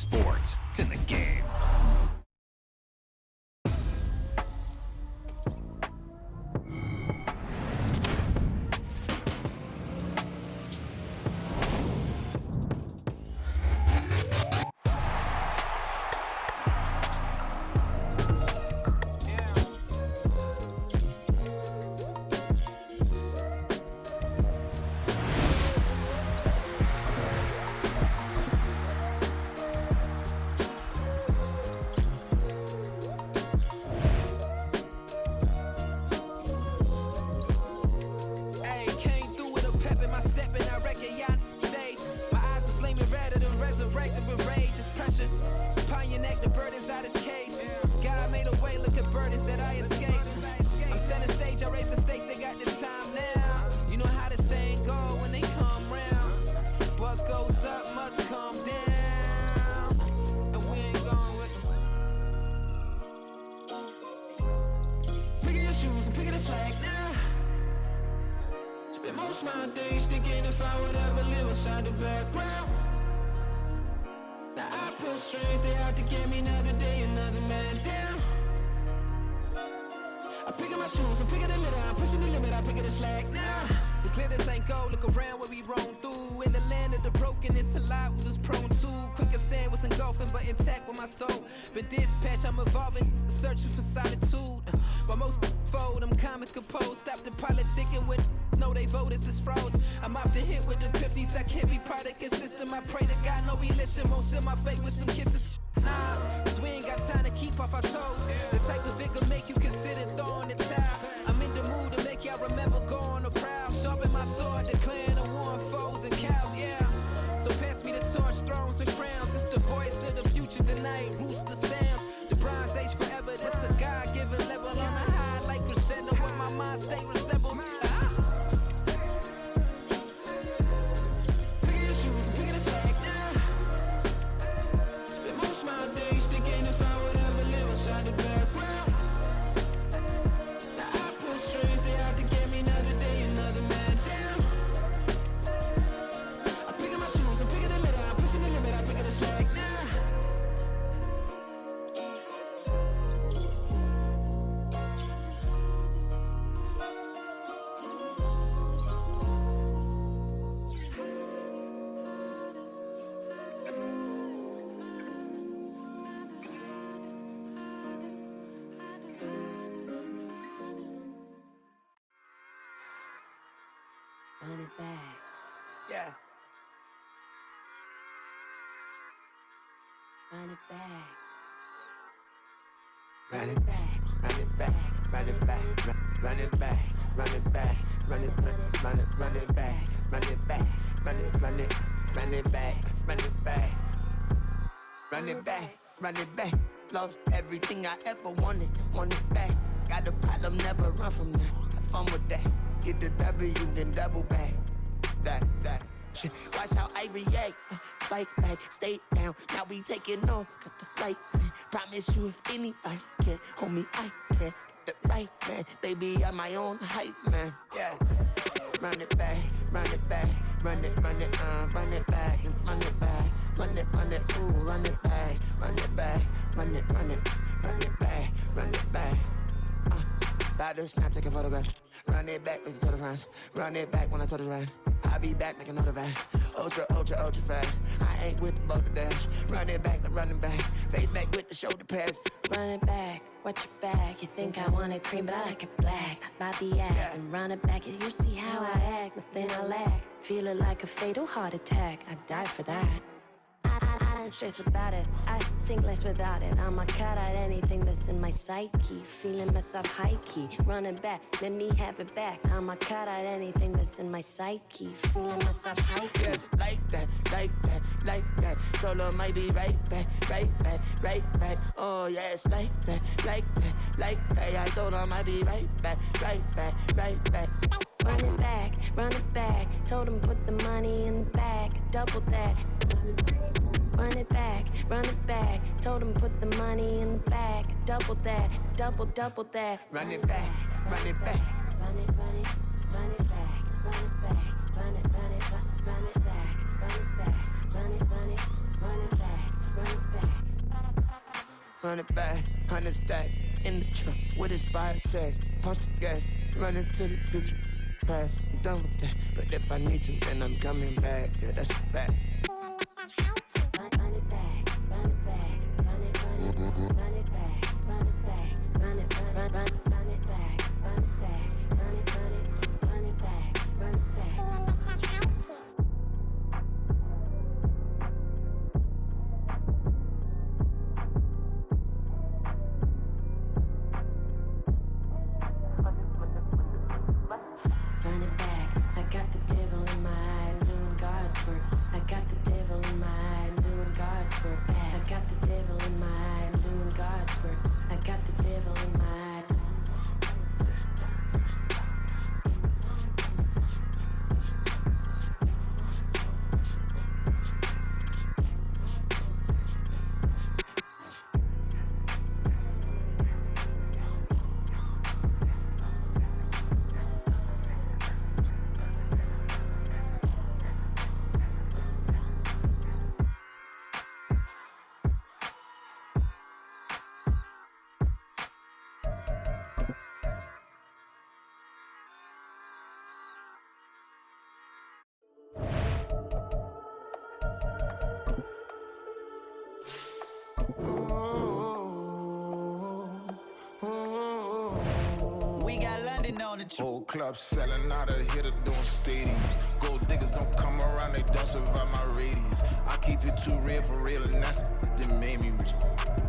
sports. It's in the game. Run it back. Yeah. Run it back. Run it back. Run it back. Run it back. Run it back. Run it back. Run it back. Run it back. Run it back. Run it back. Run it back. Run it back. Run it back. Run it back. Lost everything I ever wanted. Want it back. Got a problem, never run from that. Have fun with that. Get the W, then double back. That shit. Watch how I react. Fight back, stay down. Now we taking on. Got the flight. Promise you if anybody can, homie, I can. Get the right man. Baby, I'm my own hype man. Yeah. Run it back, run it back, run it back, and run it back, run it, ooh, run it back, run it back, run it back, run it back. About to snap, take a photograph. Run it back, make it to the friends. Run it back when I told it right. I'll be back, make another back. Ultra fast. I ain't with the boat to dash. Run it back, but running back. Face back with the shoulder pads. Run it back, watch your back. You think I want it cream, but I like it black. Not the act, yeah. And run it back. You see how I act, nothing I lack. Feeling like a fatal heart attack. I'd die for that. I don't stress about it, I think less without it. I'ma cut out anything that's in my psyche. Feeling myself high-key, running back, let me have it back. I'ma cut out anything that's in my psyche. Feeling myself high-key. Yes, like that, like that, like that. Told her might be right back, right back, right back. Oh yes, like that, like that, like that. I told her might be right back, right back, right back. Run it back, told him put the money in the bag, double that. Run it back, told him put the money in the bag, double that, double that. Run it back, run it back. Run it back, run it back, run it back, run it back, run it back, run it back, run it back, run it back, run it run it back, 100 stack in the truck with expired tag. Punch the gas, running to the future, past. I'm done with that, but if I need to, then I'm coming back. Yeah, that's a fact. Run it back, run it back, run it back, run it back, run it back, run it back, run it back, run it back, run it back, run it back. Run it back, I got the devil in my eye, doing God's work. I got the devil in my eye, doing God's work. I got the devil in my eye, doing God's work. I got the devil in my eye. We got London on the trip. Whole club selling out of here to doing stadiums. Gold diggers don't come around, they don't survive my radius. I keep it too real for real, and that's that made me rich.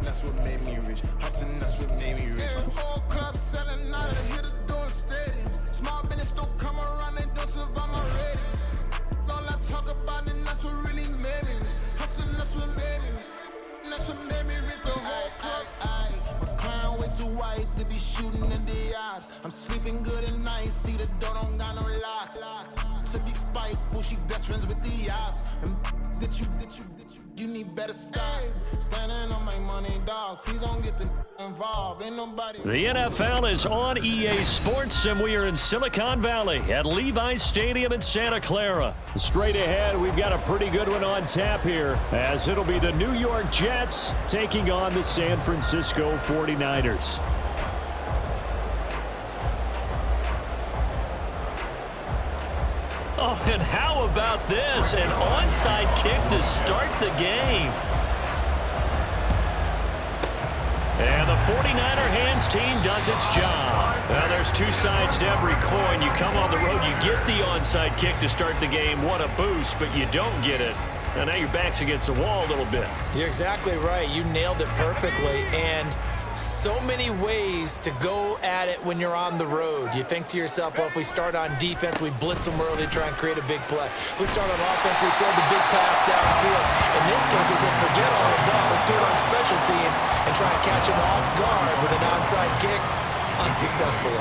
That's what made me rich. Hustling, that's what made me rich. Whole club selling out of here to doing stadiums. Small business don't come around, they don't survive my radius. All I talk about, and that's what really made me rich. Hustling, that's what made me rich. That's what made me rich. The whole club. McLaren way too white to be shooting in the eyes. I'm sleeping good at night, see the door don't got no locks. To be spiteful, she best friends with the ops. And you need better stocks. Standing on my money, dog. Please don't get involved. Ain't nobody. The NFL is on EA Sports, and we are in Silicon Valley at Levi's Stadium in Santa Clara. Straight ahead, we've got a pretty good one on tap here, as it'll be the New York Jets taking on the San Francisco 49ers. Oh, and how about this? An onside kick to start the game. And the 49er hands team does its job. Now, there's two sides to every coin. You come on the road, you get the onside kick to start the game. What a boost, but you don't get it. And now your back's against the wall a little bit. You're exactly right. You nailed it perfectly. And so many ways to go at it when you're on the road. You think to yourself, well, if we start on defense, we blitz them early, try and create a big play. If we start on offense, we throw the big pass downfield. In this case, they said, forget all of that. Let's do it on special teams and try and catch them off guard with an onside kick unsuccessfully.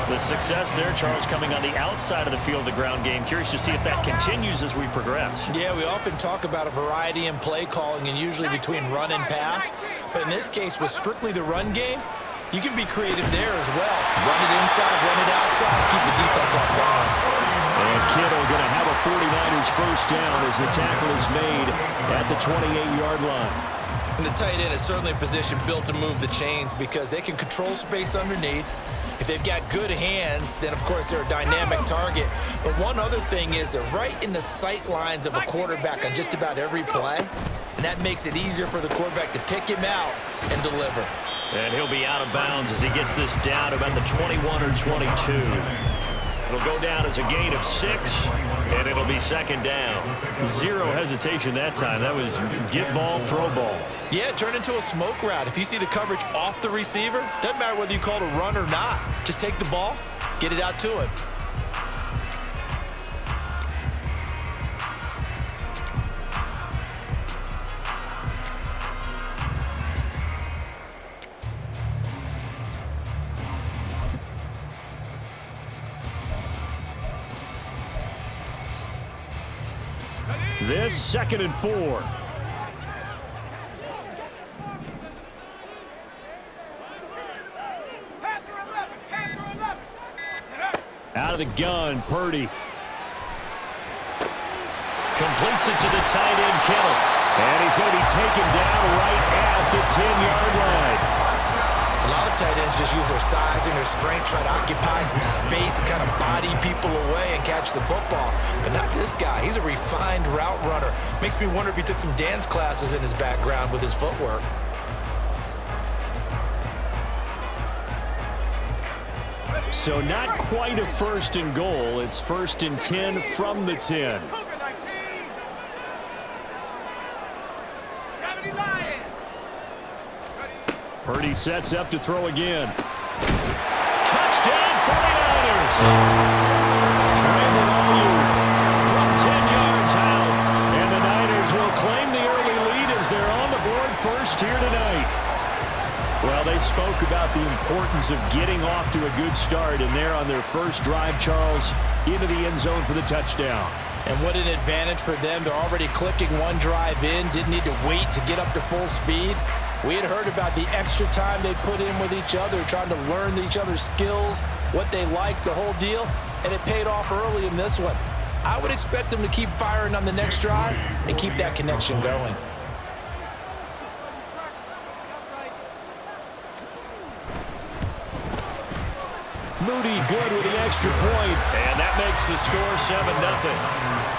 The success there, Charles, coming on the outside of the field, the ground game. Curious to see if that continues as we progress. Yeah, we often talk about a variety in play calling and usually between run and pass. But in this case, with strictly the run game, you can be creative there as well. Run it inside, run it outside, keep the defense off balance. And Kittle going to have a 49ers first down as the tackle is made at the 28-yard line. And the tight end is certainly a position built to move the chains because they can control space underneath. If they've got good hands, then of course they're a dynamic target. But one other thing is they're right in the sight lines of a quarterback on just about every play. And that makes it easier for the quarterback to pick him out and deliver. And he'll be out of bounds as he gets this down about the 21 or 22. It'll go down as a gain of 6, and it'll be second down. Zero hesitation that time. That was get ball, throw ball. Yeah, turn into a smoke route. If you see the coverage off the receiver, doesn't matter whether you call it a run or not. Just take the ball, get it out to him. This 2nd and 4. Out of the gun, Purdy. Completes it to the tight end, Kittle. And he's going to be taken down right at the 10-yard line. A lot of tight ends just use their size and their strength, try to occupy some space and kind of body people away and catch the football. But not this guy. He's a refined route runner. Makes me wonder if he took some dance classes in his background with his footwork. So not quite a 1st and goal. It's 1st and 10 from the 10. Purdy sets up to throw again. Touchdown 49ers! Brandon Ayuk from 10 yards out. And the Niners will claim the early lead as they're on the board first here tonight. Well, they spoke about the importance of getting off to a good start, and they're on their first drive, Charles, into the end zone for the touchdown. And what an advantage for them. They're already clicking one drive in, didn't need to wait to get up to full speed. We had heard about the extra time they put in with each other, trying to learn each other's skills, what they like, the whole deal, and it paid off early in this one. I would expect them to keep firing on the next drive and keep that connection going. Moody good with the extra point, and that makes the score 7-0.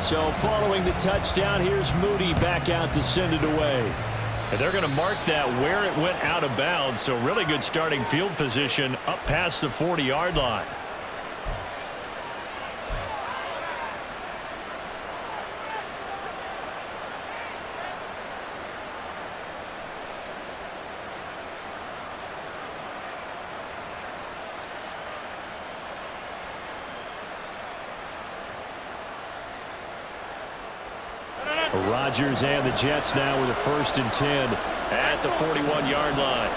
So following the touchdown, here's Moody back out to send it away. And they're going to mark that where it went out of bounds. So really good starting field position up past the 40-yard line. Rodgers and the Jets now with a 1st and 10 at the 41-yard line.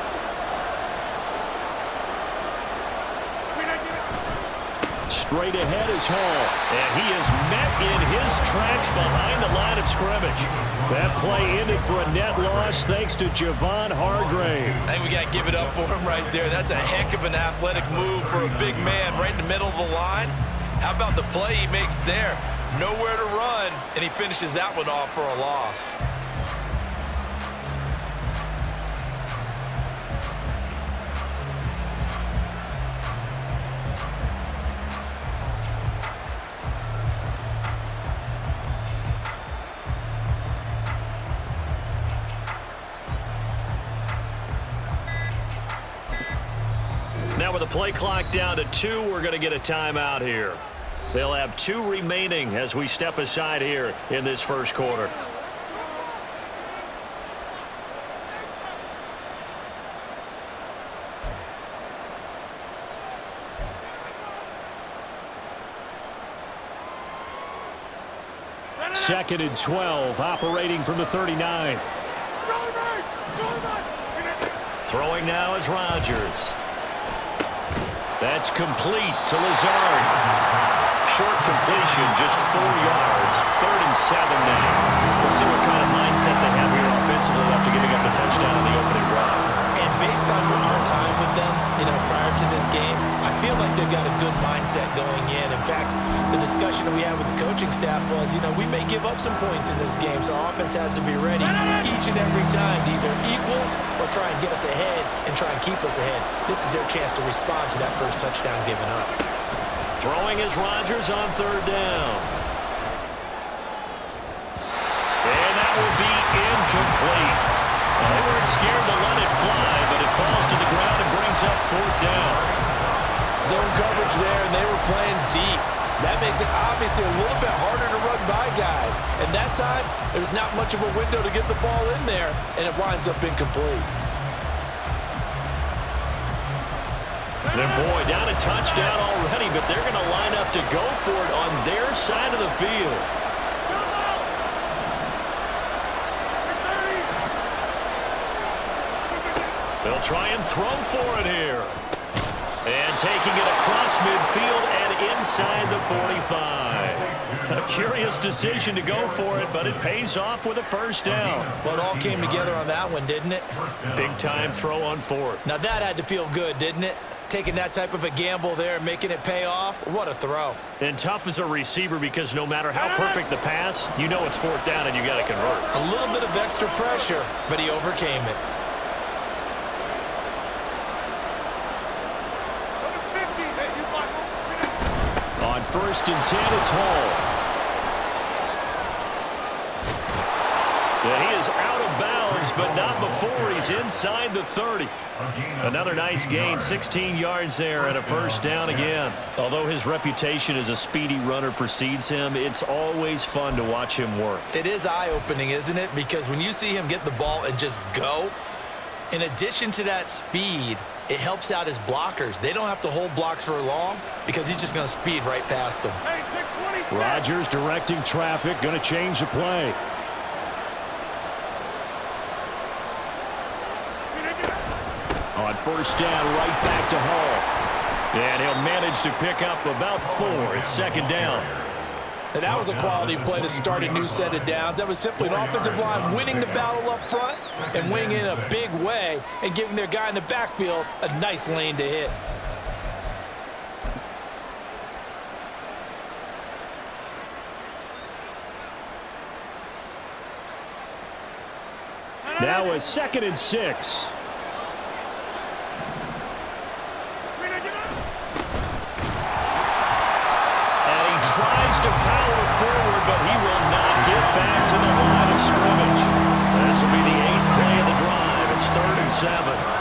Straight ahead is Hall, and he is met in his tracks behind the line of scrimmage. That play ended for a net loss thanks to Javon Hargrave. I think we got to give it up for him right there. That's a heck of an athletic move for a big man right in the middle of the line. How about the play he makes there? Nowhere to run, and he finishes that one off for a loss. Now with the play clock down to 2, we're going to get a timeout here. They'll have 2 remaining as we step aside here in this first quarter. Second and 12, operating from the 39. Throwing now is Rodgers. That's complete to Lazard. Short completion, just 4 yards. 3rd and 7 now. We'll see what kind of mindset they have here offensively after giving up a touchdown on the opening drive. And based on our time with them, prior to this game, I feel like they've got a good mindset going in. In fact, the discussion that we had with the coaching staff was, we may give up some points in this game, so our offense has to be ready each and every time to either equal or try and get us ahead and try and keep us ahead. This is their chance to respond to that first touchdown given up. Throwing is Rodgers on 3rd down. And that will be incomplete. They weren't scared to let it fly, but it falls to the ground and brings up 4th down. Zone coverage there, and they were playing deep. That makes it obviously a little bit harder to run by guys. And that time, there was not much of a window to get the ball in there, and it winds up incomplete. And boy, down a touchdown already, but they're going to line up to go for it on their side of the field. They'll try and throw for it here. And taking it across midfield and inside the 45. A curious decision to go for it, but it pays off with a first down. Well, it all came together on that one, didn't it? Big-time throw on fourth. Now that had to feel good, didn't it? Taking that type of a gamble there and making it pay off. What a throw. And tough as a receiver because no matter how perfect the pass, you know it's fourth down and you got to convert. A little bit of extra pressure, but he overcame it. On 1st and 10, it's Hall. Yeah, he is out of bounds, but not before he's inside the 30. Another nice gain, 16 yards there and a first down again. Although his reputation as a speedy runner precedes him, it's always fun to watch him work. It is eye-opening, isn't it? Because when you see him get the ball and just go, in addition to that speed, it helps out his blockers. They don't have to hold blocks for long because he's just going to speed right past them. Rodgers directing traffic, going to change the play. On first down, right back to Hall. And he'll manage to pick up about 4. It's second down. And that was a quality play to start a new set of downs. That was simply an offensive line winning the battle up front and winning in a big way and giving their guy in the backfield a nice lane to hit. Now a 2nd and 6. Tries to power forward, but he will not get back to the line of scrimmage. This will be the 8th play of the drive. It's 3rd and 7.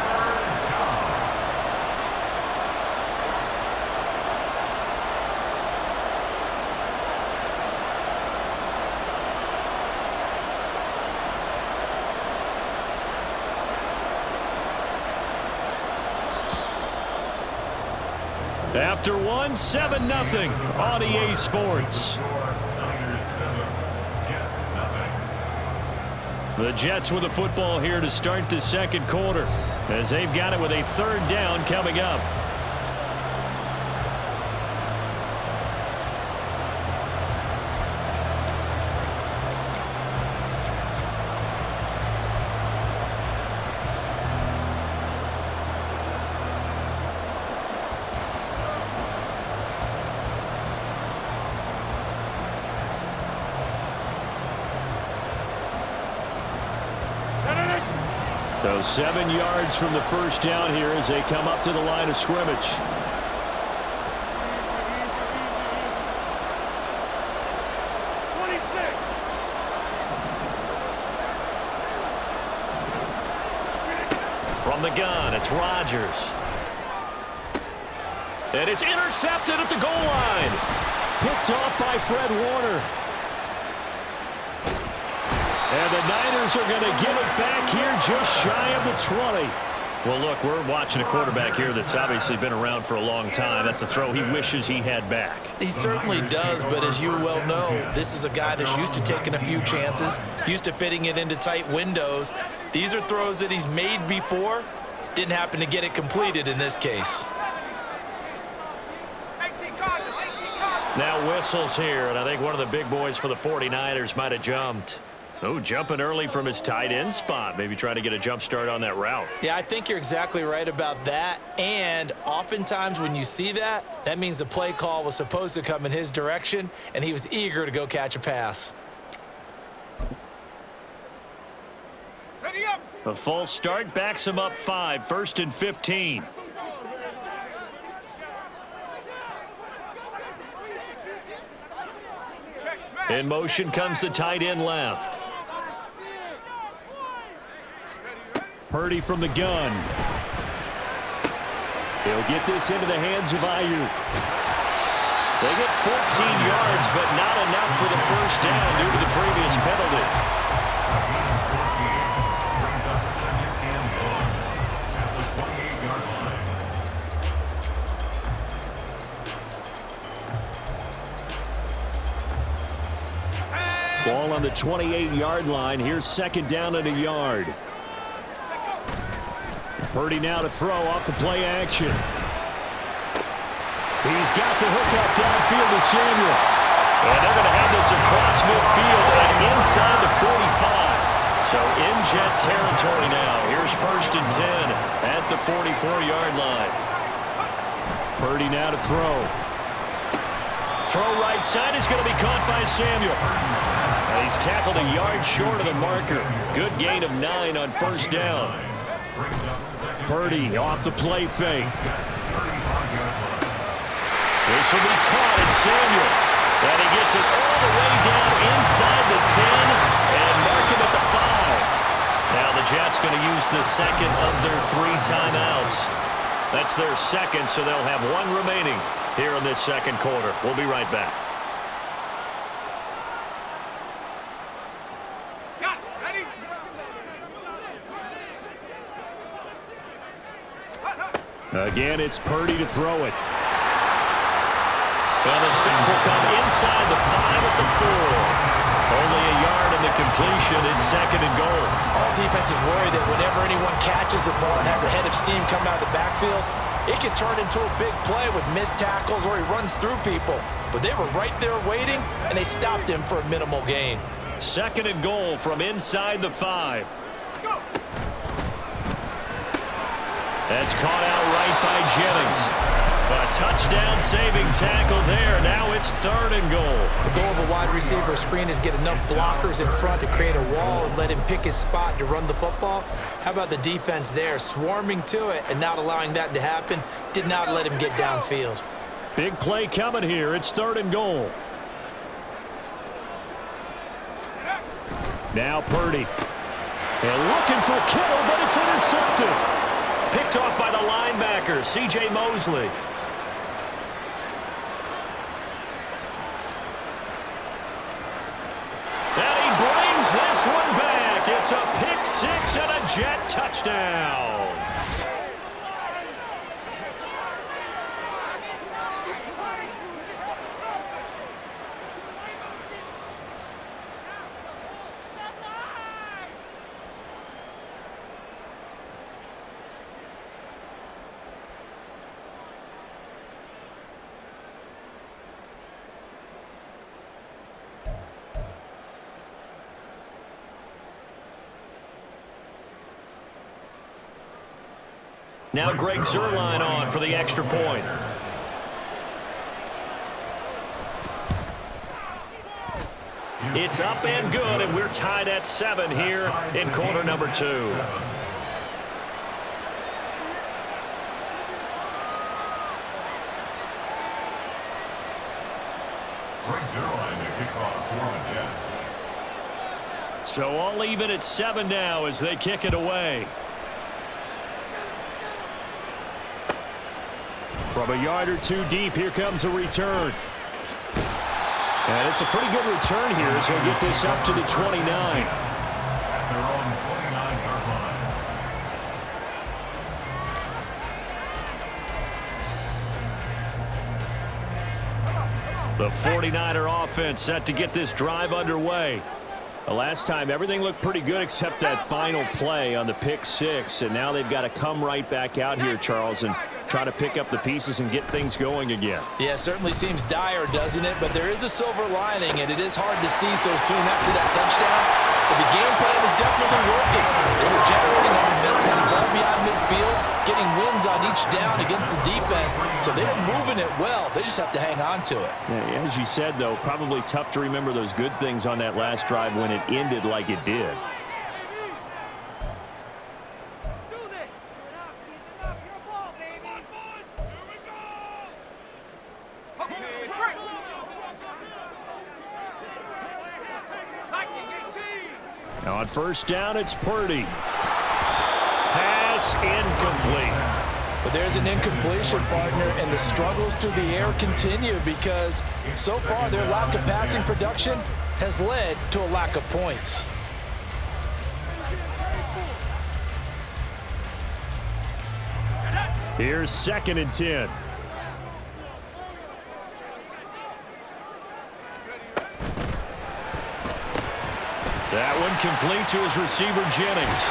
After 1, 7-0 on EA Sports. The Jets with the football here to start the second quarter as they've got it with a 3rd down coming up. So 7 yards from the first down here as they come up to the line of scrimmage. From the gun, it's Rodgers. And it's intercepted at the goal line. Picked off by Fred Warner. And the Niners are going to give it back here just shy of the 20. Well, look, we're watching a quarterback here that's obviously been around for a long time. That's a throw he wishes he had back. He certainly does, but as you well know, this is a guy that's used to taking a few chances, used to fitting it into tight windows. These are throws that he's made before. Didn't happen to get it completed in this case. Now whistles here, and I think one of the big boys for the 49ers might have jumped. Oh, jumping early from his tight end spot. Maybe trying to get a jump start on that route. Yeah, I think you're exactly right about that. And oftentimes when you see that, that means the play call was supposed to come in his direction, and he was eager to go catch a pass. Ready up. A false start backs him up 5, 1st and 15. In motion comes the tight end left. Purdy from the gun. He'll get this into the hands of Ayuk. They get 14 yards, but not enough for the first down due to the previous penalty. Ball on the 28-yard line. Here's second down and a yard. Purdy now to throw off the play action. He's got the hook up downfield to Samuel. And they're going to have this across midfield and inside the 45. So in Jet territory now. Here's first and 10 at the 44-yard line. Purdy now to throw. Throw right side is going to be caught by Samuel. And he's tackled a yard short of the marker. Good gain of 9 on first down. Purdy off the play fake. This will be caught, and Samuel. And he gets it all the way down inside the 10 and mark him at the 5. Now the Jets going to use the second of their 3 timeouts. That's their second, so they'll have 1 remaining here in this second quarter. We'll be right back. Got it. Ready? Again, it's Purdy to throw it. And the stop will come inside the 5 at the 4. Only a yard in the completion. It's second and goal. All defense is worried that whenever anyone catches the ball and has a head of steam coming out of the backfield, it can turn into a big play with missed tackles or he runs through people. But they were right there waiting, and they stopped him for a minimal gain. Second and goal from inside the 5. That's caught out right by Jennings. A touchdown-saving tackle there. Now it's third and goal. The goal of a wide receiver screen is get enough blockers in front to create a wall and let him pick his spot to run the football. How about the defense there, swarming to it and not allowing that to happen? Did not let him get downfield. Big play coming here. It's third and goal. Now Purdy. And looking for Kittle, but it's intercepted. Picked off by the linebacker, C.J. Mosley. And he brings this one back. It's a pick 6 and a Jet touchdown. Now Greg Zuerlein on for the extra point. It's up and good, and we're tied at 7 here in quarter number 2. So all even at 7 now as they kick it away. From a yard or 2 deep, here comes a return. And it's a pretty good return here as he'll get this up to the 29. They're on the 29-yard line. The 49er offense set to get this drive underway. The last time, everything looked pretty good except that final play on the pick 6. And now they've got to come right back out here, Charles, and try to pick up the pieces and get things going again. Yeah, it certainly seems dire, doesn't it? But there is a silver lining, and it is hard to see so soon after that touchdown. But the game plan was definitely working. They were generating momentum, ball beyond midfield, getting wins on each down against the defense. So they were moving it well. They just have to hang on to it. Yeah, as you said, though, probably tough to remember those good things on that last drive when it ended like it did. On first down, it's Purdy. Pass incomplete. But there's an incompletion, partner, and the struggles through the air continue because so far their lack of passing production has led to a lack of points. Here's second and 10. one complete to his receiver, Jennings.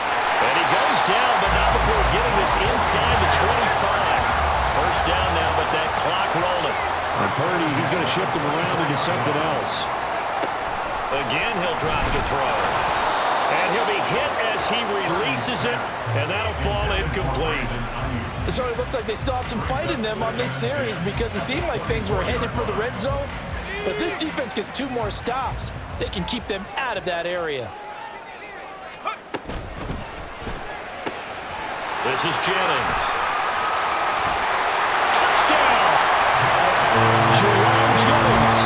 And he goes down, but not before getting this inside the 25. First down now, but that clock rolling. And Purdy, he's going to shift him around into something else. Again, he'll drop to throw. And he'll be hit as he releases it, and that'll fall incomplete. It sort of looks like they still have some fight in them on this series because it seemed like things were headed for the red zone. But if this defense gets 2 more stops, they can keep them out of that area. This is Jennings. Touchdown! Jerome Jennings,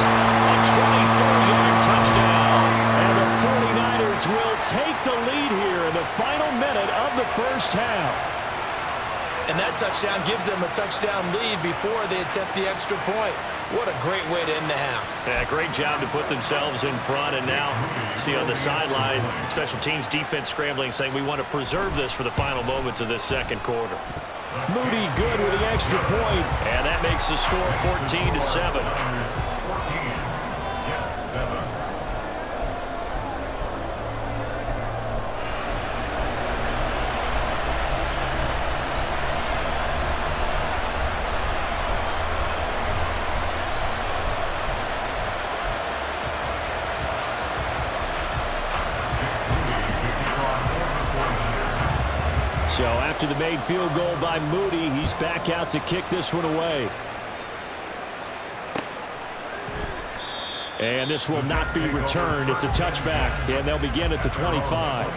a 24-yard touchdown. And the 49ers will take the lead here in the final minute of the first half. And that touchdown gives them a touchdown lead before they attempt the extra point. What a great way to end the half. Yeah, great job to put themselves in front. And now, see on the sideline, special teams defense scrambling, saying we want to preserve this for the final moments of this second quarter. Moody good with the extra point. And that makes the score 14-7. 14, Jets 7. So after the made field goal by Moody, he's back out to kick this one away. And this will not be returned. It's a touchback, and they'll begin at the 25.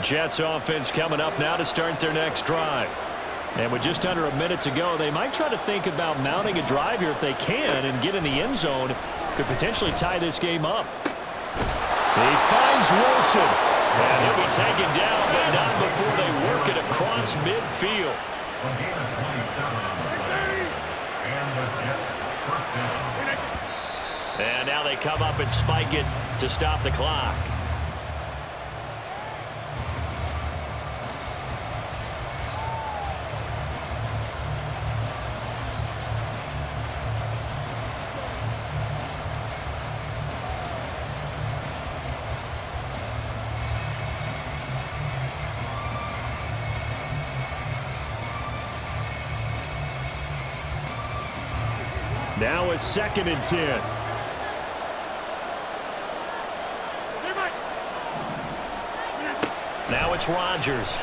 Jets offense coming up now to start their next drive. And with just under a minute to go, they might try to think about mounting a drive here if they can and get in the end zone. Could potentially tie this game up. He finds Wilson. And he'll be taken down, but not before they work it across midfield. A gain of 27 on the play. And the Jets first down. And now they come up and spike it to stop the clock. Now a 2nd and 10. Now it's Rodgers.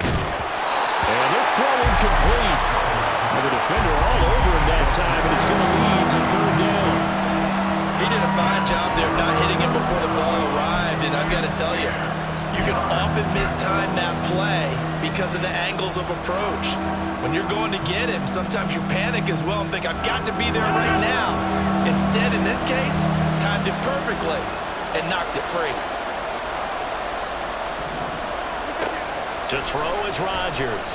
And this throw incomplete. And the defender all over him that time, and it's going to lead to 3rd down. He did a fine job there of not hitting him before the ball arrived, and I've got to tell you, you can often mistime that play because of the angles of approach. When you're going to get him, sometimes you panic as well and think, I've got to be there right now. Instead, in this case, timed it perfectly and knocked it free. To throw is Rodgers.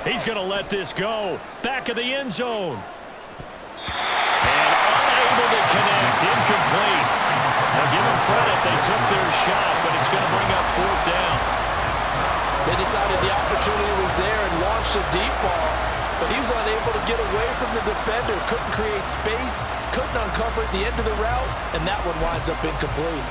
He's going to let this go. Back of the end zone. And unable to connect. Incomplete. Now give them credit. They took their shot, but it's going to bring up 4th down. They decided the opportunity was there and launched a deep ball, but he was unable to get away from the defender, couldn't create space, couldn't uncover at the end of the route, and that one winds up incomplete.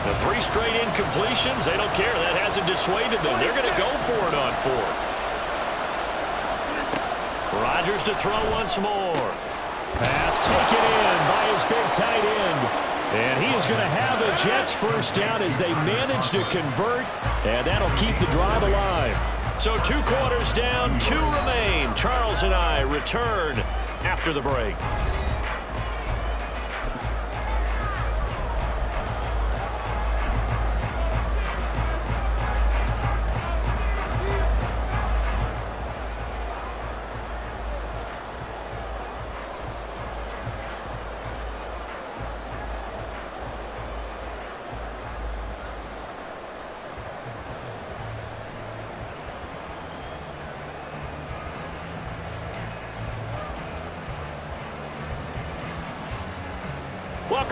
The 3 straight incompletions, they don't care. That hasn't dissuaded them. They're going to go for it on 4th. Rodgers to throw once more. Pass taken in by his big tight end. And he is going to have the Jets first down as they manage to convert. And that'll keep the drive alive. So 2 quarters down, 2 remain. Charles and I return after the break.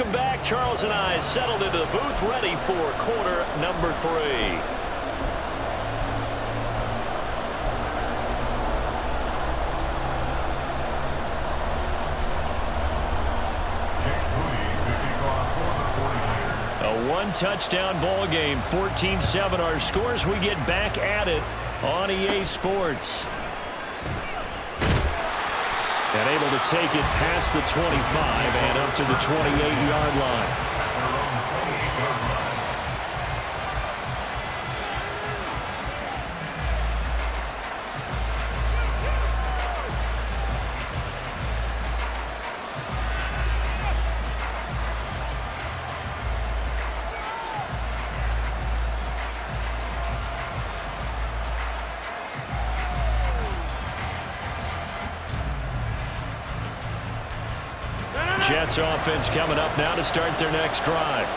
Welcome back. Charles and I settled into the booth, ready for quarter number 3. One-touchdown ball game, 14-7 our scores. We get back at it on EA Sports. And able to take it past the 25 and up to the 28-yard line. Jets offense coming up now to start their next drive.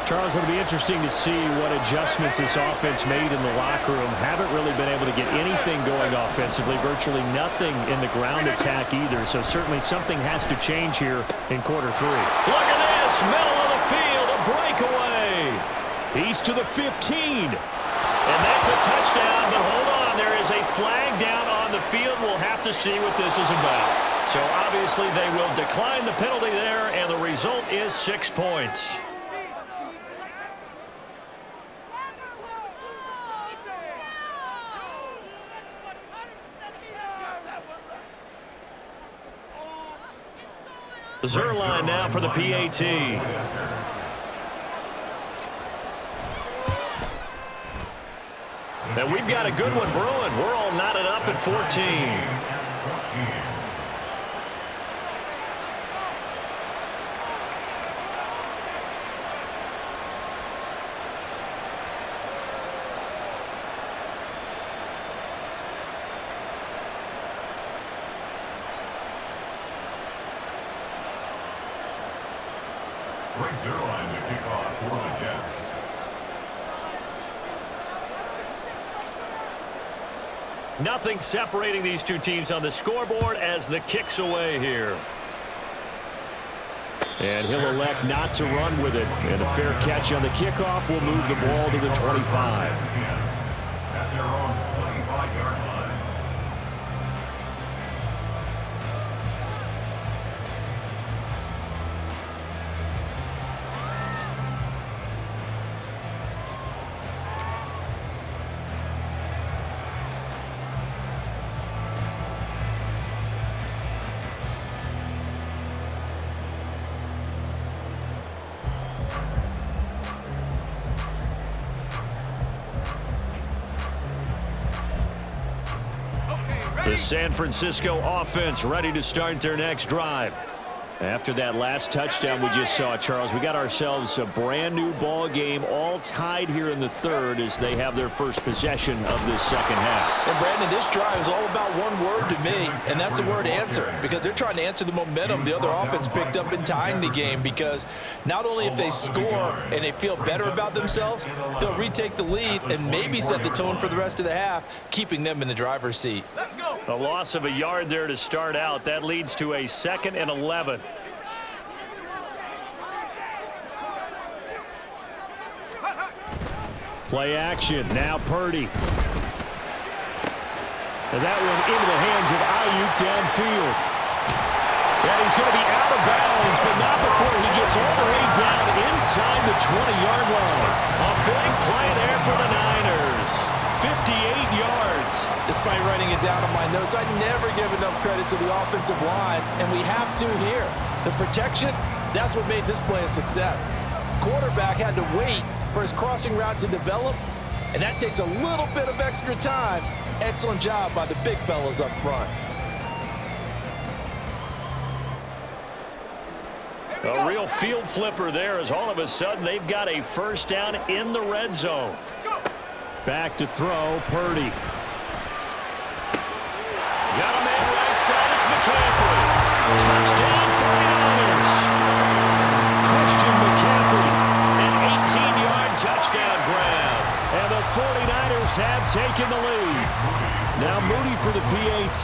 Charles, it'll be interesting to see what adjustments this offense made in the locker room. Haven't really been able to get anything going offensively, virtually nothing in the ground attack either. So certainly something has to change here in quarter 3. Look at this, middle of the field, a breakaway. He's to the 15. And that's a touchdown, but hold on, there is a flag down on the field. We'll have to see what this is about. So obviously they will decline the penalty there, and the result is 6 points. Zerline now for the PAT. And we've got a good one brewing. We're all knotted up at 14. Zerline to kick off for the Jets. Nothing separating these two teams on the scoreboard as the kick's away here. And he'll elect not to run with it. And a fair catch on the kickoff will move the ball to the 25. At their own 25-yard line. The San Francisco offense ready to start their next drive. After that last touchdown we just saw, Charles, we got ourselves a brand new ball game, all tied here in the third as they have their first possession of this second half. And Brandon, this drive is all about one word to me, and that's the word answer, because they're trying to answer the momentum the other offense picked up in tying the game, because not only if they score and they feel better about themselves, they'll retake the lead and maybe set the tone for the rest of the half, keeping them in the driver's seat. Let's go. A loss of a yard there to start out. That leads to a 2nd and 11. Play action. Now Purdy. And that one into the hands of Ayuk downfield. And he's going to be out of bounds, but not before he gets all the way down inside the 20-yard line. A big play there for the Niners. 58 yards. Despite writing it down on my notes, I never give enough credit to the offensive line, and we have to here. The protection, that's what made this play a success. Quarterback had to wait for his crossing route to develop, and that takes a little bit of extra time. Excellent job by the big fellas up front. A real field flipper there as all of a sudden they've got a first down in the red zone. Back to throw, Purdy. Got a man right side, it's McCaffrey. Touchdown 49ers. Christian McCaffrey. An 18-yard touchdown grab. And the 49ers have taken the lead. Now Moody for the PAT.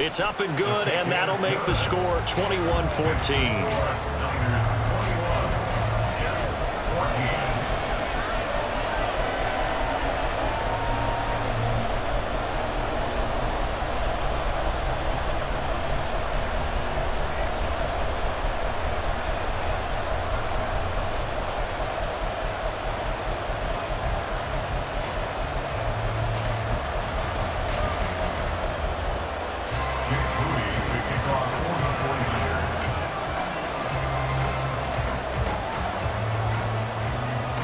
It's up and good, and that'll make the score 21-14.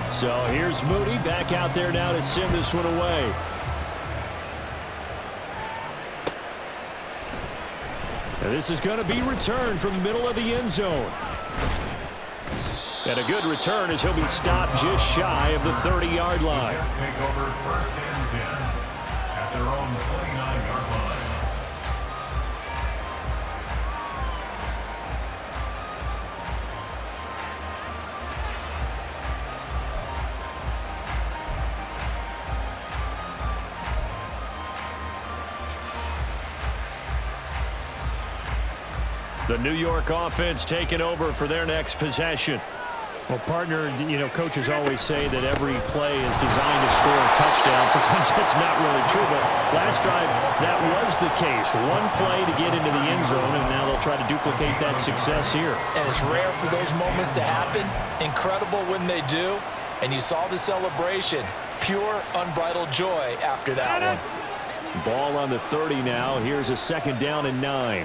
So here's Moody back out there now to send this one away. And this is going to be returned from the middle of the end zone. And a good return as he'll be stopped just shy of the 30-yard line. Take over first and 10 at their own 29-yard line. The New York offense taking over for their next possession. Well, partner, coaches always say that every play is designed to score a touchdown. Sometimes that's not really true, but last drive, that was the case. One play to get into the end zone, and now they'll try to duplicate that success here. And it's rare for those moments to happen. Incredible when they do. And you saw the celebration. Pure, unbridled joy after that one. Ball on the 30 now. Here's a 2nd down and 9.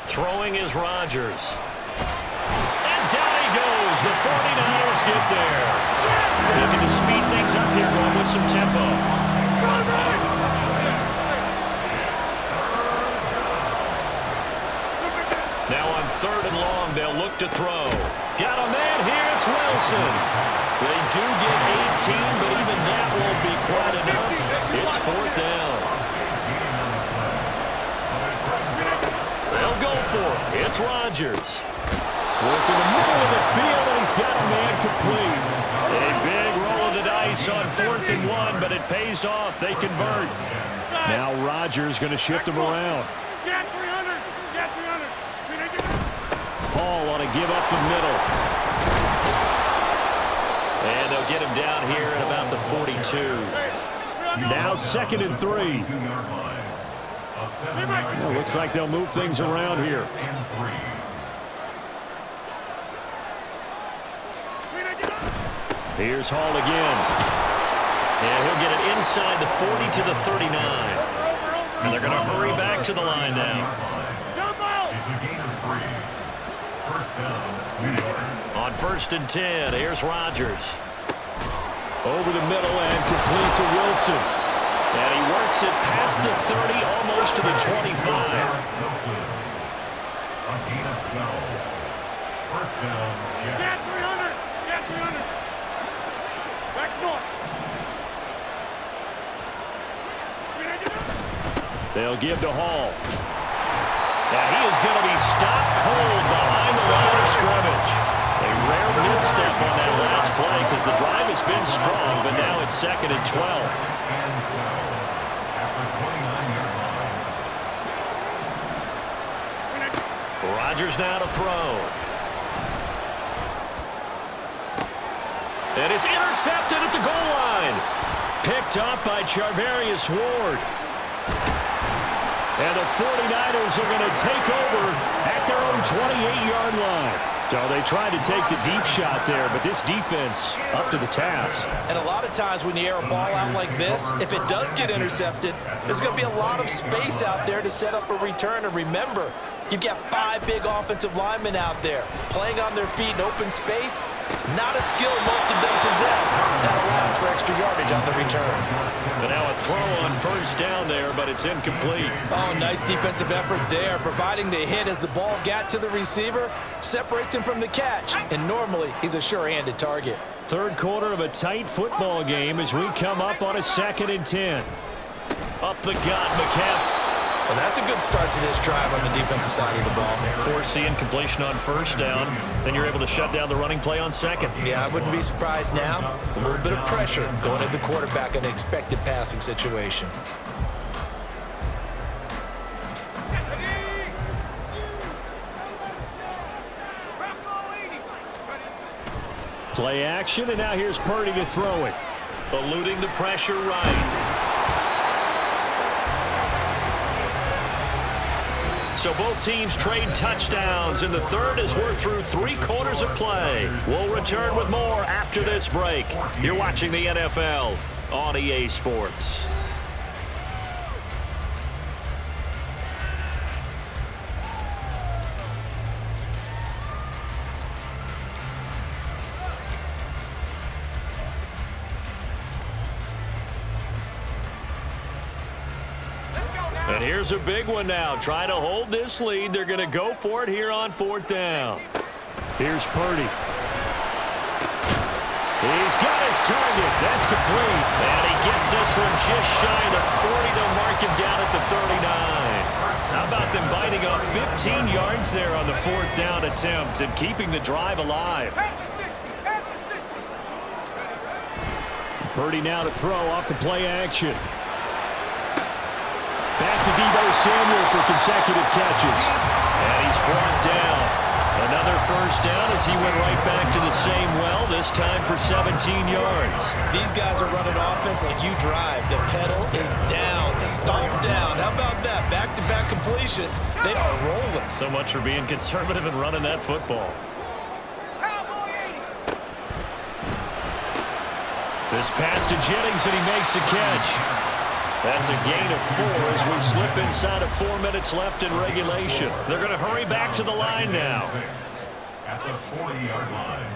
Throwing is Rodgers. And down he goes. The 49ers get there. Looking to speed things up here, going with some tempo. Now on 3rd and long, they'll look to throw. Got a man here. It's Wilson. They do get 18, but even that won't be quite enough. It's 4th down. They'll go for it. It's Rodgers. Working the middle of the field, and he's got a man complete. A big roll of the dice on 4th and 1, but it pays off. They convert. Now Rodgers going to shift him around. Hall on a give up the middle. And they'll get him down here at about the 42. Now 2nd and 3. Well, looks like they'll move things around here. Here's Hall again. And he'll get it inside the 40 to the 39. And they're going to hurry back to the line now. On 1st and 10, here's Rodgers. Over the middle and complete to Wilson. And he works it past the 30, almost to the 25. They'll give to Hall. And he is going to be stopped cold behind the line of scrimmage. A rare misstep on that last play because the drive has been strong, but now it's 2nd and 12. Rodgers now to throw. And it's intercepted at the goal line. Picked up by Charvarius Ward. And the 49ers are going to take over at their own 28-yard line. So they tried to take the deep shot there, but this defense up to the task. And a lot of times when you air a ball out like this, if it does get intercepted, there's going to be a lot of space out there to set up a return. And remember, you've got 5 big offensive linemen out there playing on their feet in open space. Not a skill most of them possess. That allows for extra yardage on the return. But now a throw on 1st down there, but it's incomplete. Oh, nice defensive effort there, providing the hit as the ball got to the receiver, separates him from the catch, and normally he's a sure-handed target. 3rd quarter of a tight football game as we come up on a 2nd and 10. Up the gut, McCaffrey. Well, that's a good start to this drive on the defensive side of the ball. Force the incompletion on 1st down. Then you're able to shut down the running play on 2nd. Yeah, I wouldn't be surprised now. A little bit of pressure going at the quarterback in an expected passing situation. Play action, and now here's Purdy to throw it. Eluding the pressure right. So both teams trade touchdowns, and the third as we're through 3 quarters of play. We'll return with more after this break. You're watching the NFL on EA Sports. And here's a big one now. Trying to hold this lead. They're going to go for it here on 4th down. Here's Purdy. He's got his target. That's complete. And he gets this one just shy of the 40. They'll mark him down at the 39. How about them biting off 15 yards there on the 4th down attempt and keeping the drive alive? Purdy now to throw off the play action. Back to Deebo Samuel for consecutive catches. And he's brought down. Another first down as he went right back to the same well, this time for 17 yards. These guys are running offense like you drive. The pedal is down, stomp down. How about that? Back-to-back completions. They are rolling. So much for being conservative and running that football. This pass to Jennings, and he makes the catch. That's a gain of 4 as we slip inside of 4 minutes left in regulation. They're going to hurry back to the line now. At the 40-yard line.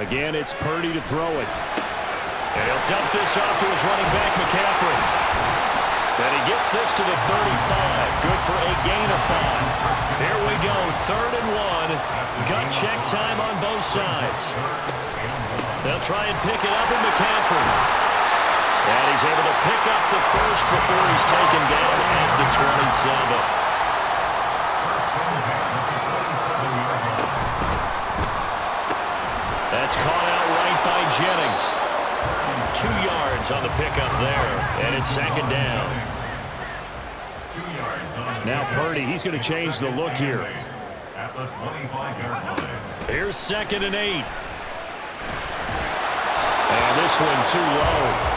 Again, it's Purdy to throw it. And he'll dump this off to his running back, McCaffrey. And he gets this to the 35. Good for a gain of 5. Here we go, 3rd and 1. Gut check time on both sides. They'll try and pick it up in McCaffrey. And he's able to pick up the first before he's taken down at the 27. That's caught out right by Jennings. 2 yards on the pickup there, and it's 2nd down. Now Purdy, he's going to change the look here. At the 25-yard line. Here's 2nd and 8. And this one too low.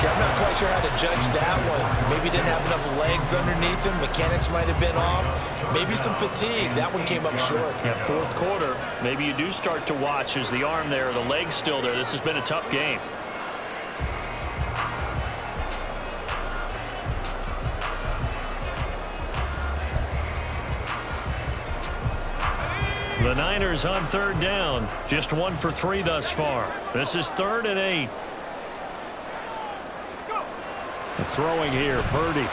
I'm not quite sure how to judge that one. Maybe didn't have enough legs underneath him. Mechanics might have been off. Maybe some fatigue. That one came up short. Yeah, 4th quarter. Maybe you do start to watch as the arm there, the leg's still there. This has been a tough game. The Niners on 3rd down. Just 1 for 3 thus far. This is 3rd and 8. Throwing here, Purdy.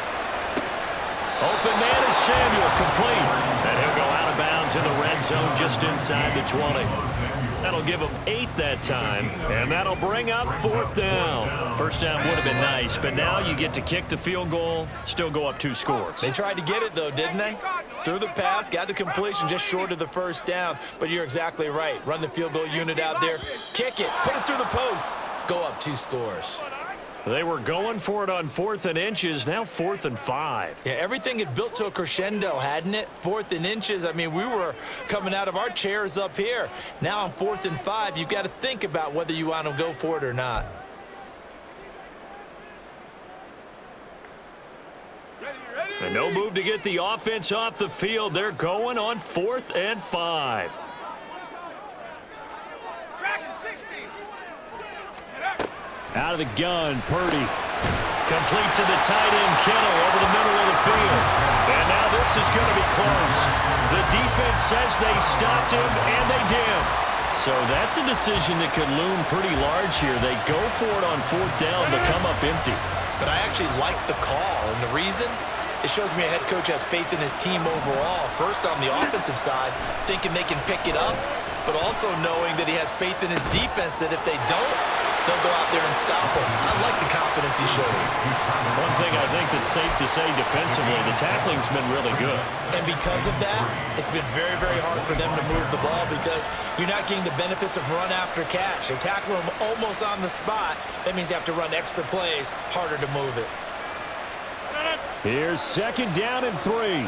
Open man is Samuel, complete. And he'll go out of bounds in the red zone just inside the 20. That'll give him 8 that time, and that'll bring up 4th down. First down would have been nice, but now you get to kick the field goal, still go up 2 scores. They tried to get it, though, didn't they? Threw the pass, got the completion just short of the first down, but you're exactly right. Run the field goal unit out there, kick it, put it through the post, go up 2 scores. They were going for it on 4th and inches, now 4th and 5. Yeah, everything had built to a crescendo, hadn't it? 4th and inches, I mean, we were coming out of our chairs up here. Now on 4th and 5, you've got to think about whether you want to go for it or not. And no move to get the offense off the field. They're going on 4th and 5. Out of the gun, Purdy. Complete to the tight end, Kittle, over the middle of the field. And now this is going to be close. The defense says they stopped him, and they did. So that's a decision that could loom pretty large here. They go for it on 4th down, but come up empty. But I actually like the call, and the reason? It shows me a head coach has faith in his team overall. First on the offensive side, thinking they can pick it up, but also knowing that he has faith in his defense that if they don't, they'll go out there and stop him. I like the confidence he showed. One thing I think that's safe to say defensively, the tackling's been really good. And because of that, it's been very, very hard for them to move the ball because you're not getting the benefits of run after catch. They tackle him almost on the spot. That means you have to run extra plays, harder to move it. Here's 2nd down and 3.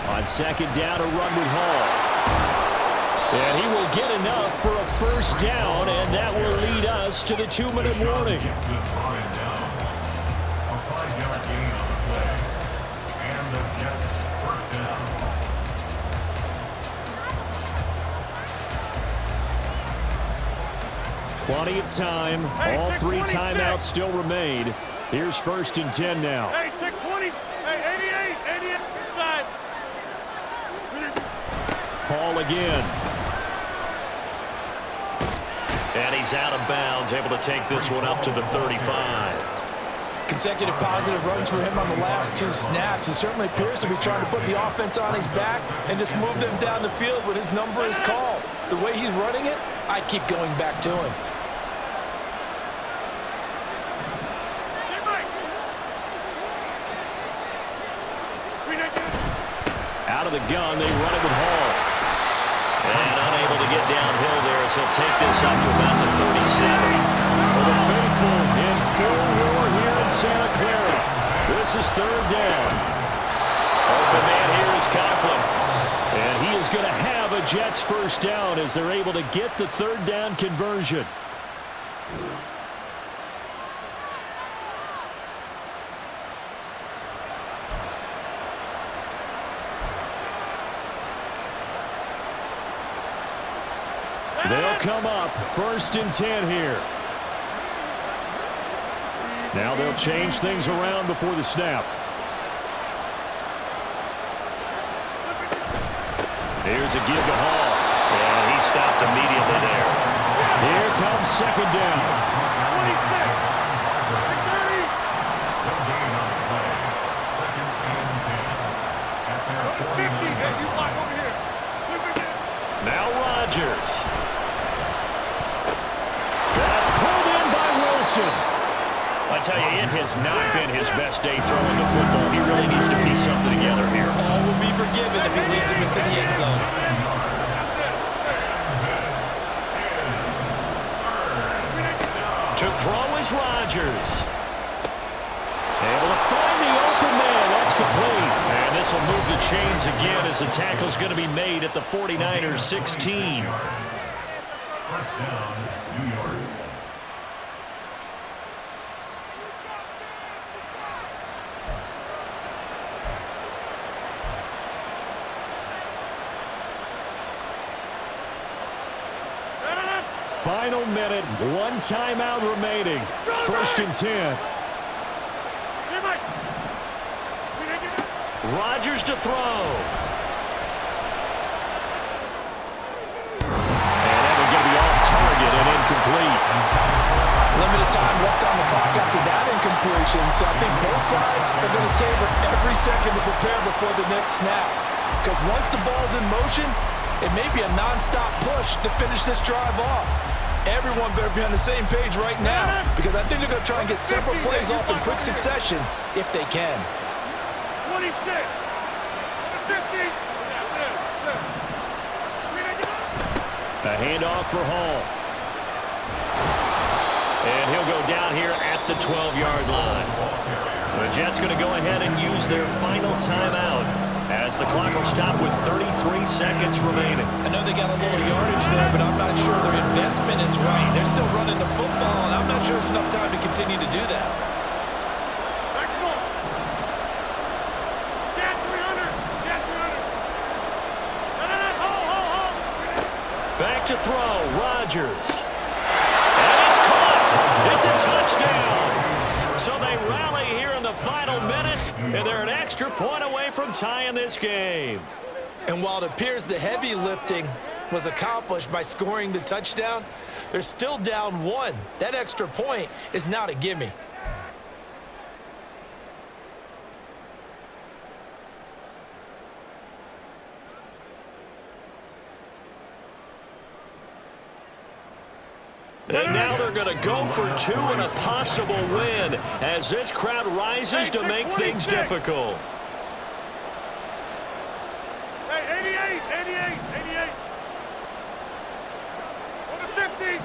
On second down, a run with Hall. And he will get enough for a first down, and that will lead us to the 2-minute warning. Gets the line down. A 5-yard gain on the play. And the Jets first down. Plenty of time. All 3 timeouts still remain. Here's 1st and 10 now. Hey, take 20. Hey, 88 inside. Hall again. And he's out of bounds, able to take this one up to the 35. Consecutive positive runs for him on the last 2 snaps. He certainly appears to be trying to put the offense on his back and just move them down the field when his number is called. The way he's running it, I keep going back to him. Out of the gun, they run it with Hall. And unable to get downhill there as he'll take this up to about the 37. For the faithful in full war here in Santa Clara. This is 3rd down. Open man here is Conklin. And he is going to have a Jets first down as they're able to get the 3rd down conversion. They'll come up 1st and 10 here. Now they'll change things around before the snap. Here's a give to Hall. And he stopped immediately there. Here comes 2nd down. 2nd and 10. At their 40. Now Rodgers. That's pulled in by Wilson. I tell you, it has not been his best day throwing the football. He really needs to piece something together here. All will be forgiven if he leads him into the end zone. To throw is Rodgers. Able to find the open man. That's complete. And this will move the chains again as the tackle's going to be made at the 49ers 16. First down, New York. Final minute, 1 timeout remaining. 1st and 10. Rodgers to throw. And that will get the off target and incomplete. Limited time left on the clock after that incompletion, so I think both sides are going to savor every second to prepare before the next snap. Because once the ball's in motion, it may be a non-stop push to finish this drive off. Everyone better be on the same page right now, because I think they're going to try and get several plays off in quick succession if they can. 26. 50. A handoff for Hall. And he'll go down here at the 12-yard line. The Jets going to go ahead and use their final timeout as the clock will stop with 33 seconds remaining. I know they got a little yardage there, but I'm not sure their investment is right. They're still running the football, and I'm not sure it's enough time to continue to do that. Back to throw, Rodgers. And it's caught. It's a touchdown. So they rally here in the final minute, and they're an extra point away from tying this game. And while it appears the heavy lifting was accomplished by scoring the touchdown, they're still down 1. That extra point is not a gimme. And now they're going to go for 2 and a possible win as this crowd rises to make things difficult. Hey, 88. On the 50.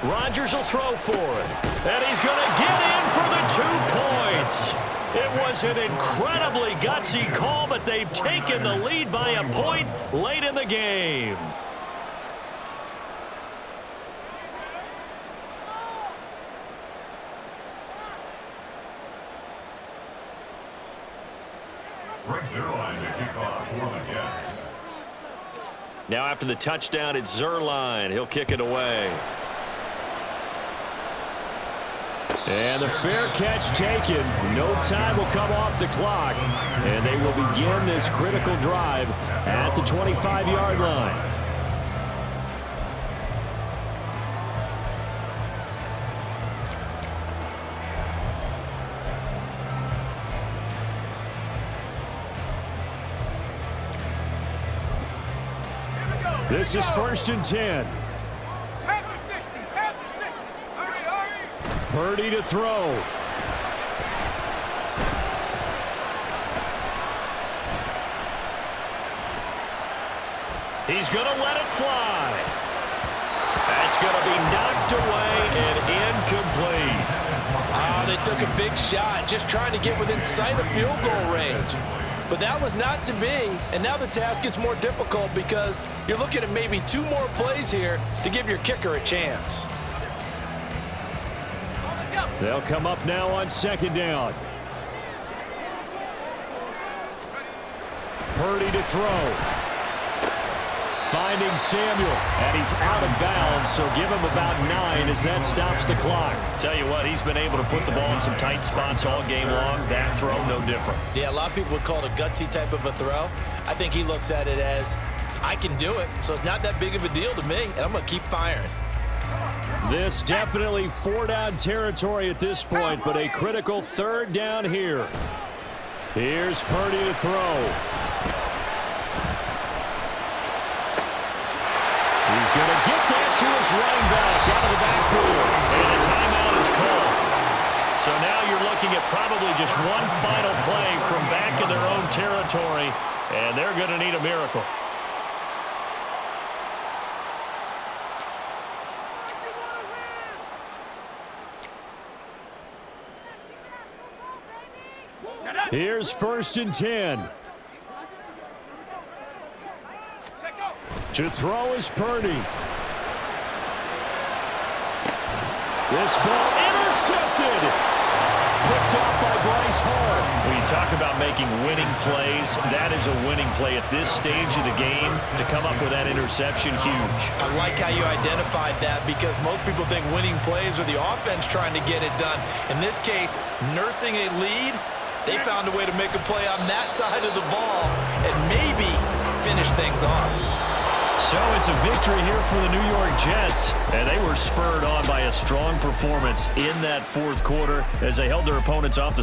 Rodgers will throw for it. And he's going to get in for the 2 points. It was was an incredibly gutsy call, but they've taken the lead by a point late in the game. Brings Zerline to kick off for the Jets. Now after the touchdown, it's Zerline. He'll kick it away. And the fair catch taken. No time will come off the clock. And they will begin this critical drive at the 25-yard line. This is 1st and 10. Purdy to throw. He's going to let it fly. That's going to be knocked away and incomplete. Oh, they took a big shot, just trying to get within sight of field goal range. But that was not to be, and now the task gets more difficult because you're looking at maybe 2 more plays here to give your kicker a chance. They'll come up now on 2nd down. Purdy to throw. Finding Samuel, and he's out of bounds, so give him about 9 as that stops the clock. Tell you what, he's been able to put the ball in some tight spots all game long. That throw, no different. Yeah, a lot of people would call it a gutsy type of a throw. I think he looks at it as, I can do it, so it's not that big of a deal to me, and I'm going to keep firing. This definitely 4-down territory at this point, but a critical 3rd down here. Here's Purdy to throw. He's going to get that to his running back out of the backfield. And a timeout is called. So now you're looking at probably just one final play from back in their own territory, and they're going to need a miracle. Here's 1st and 10. To throw is Purdy. This ball intercepted. Picked off by Bryce Hall. When you talk about making winning plays, that is a winning play at this stage of the game. To come up with that interception, huge. I like how you identified that because most people think winning plays are the offense trying to get it done. In this case, nursing a lead, they found a way to make a play on that side of the ball and maybe finish things off. So it's a victory here for the New York Jets, and they were spurred on by a strong performance in that 4th quarter as they held their opponents off the